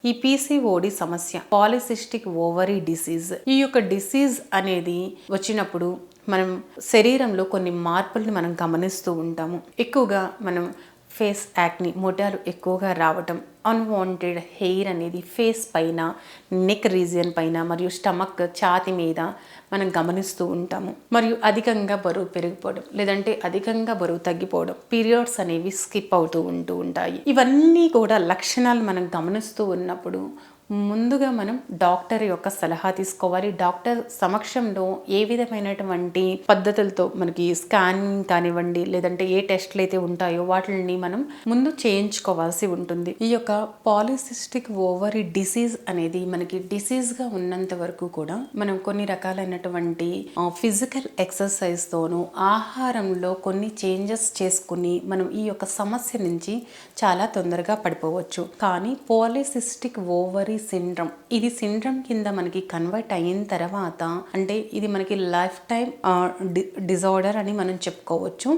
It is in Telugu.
ఈ పీసీఓడి సమస్య పాలిసిస్టిక్ ఓవరీ డిసీజ్. ఈ యొక్క డిసీజ్ అనేది వచ్చినప్పుడు మనం శరీరంలో కొన్ని మార్పుల్ని మనం గమనిస్తూ ఉంటాము. ఎక్కువగా మనం ఫేస్ యాక్ని, మొటిమలు ఎక్కువగా రావటం, అన్వాంటెడ్ హెయిర్ అనేది ఫేస్ పైన, నెక్ రీజియన్ పైన మరియు స్టమక్, ఛాతి మీద మనం గమనిస్తూ ఉంటాము. మరియు అధికంగా బరువు పెరిగిపోవడం, లేదంటే అధికంగా బరువు తగ్గిపోవడం, పీరియడ్స్ అనేవి స్కిప్ అవుతూ ఉంటాయి. ఇవన్నీ కూడా లక్షణాలు మనం గమనిస్తూ ఉన్నప్పుడు ముందుగా మనం డాక్టర్ యొక్క సలహా తీసుకోవాలి. డాక్టర్ సమక్షంలో ఏ విధమైనటువంటి పద్ధతులతో మనకి స్కానింగ్ కానివ్వండి, లేదంటే ఏ టెస్ట్లు అయితే ఉంటాయో వాటిని మనం ముందు చేయించుకోవాల్సి ఉంటుంది. ఈ యొక్క పాలిసిస్టిక్ ఓవరీ డిసీజ్ అనేది మనకి డిసీజ్గా ఉన్నంత వరకు కూడా మనం కొన్ని రకాలైనటువంటి ఫిజికల్ ఎక్సర్సైజ్ తోనూ, ఆహారంలో కొన్ని చేంజెస్ చేసుకుని మనం ఈ యొక్క సమస్య నుంచి చాలా తొందరగా పడిపోవచ్చు. కానీ పాలిసిస్టిక్ ఓవరీ సిండ్రమ్, ఇది సిండ్రమ్ కింద మనకి కన్వర్ట్ అయిన తర్వాత, అంటే ఇది మనకి లైఫ్ టైం డిజార్డర్ అని మనం చెప్పుకోవచ్చు.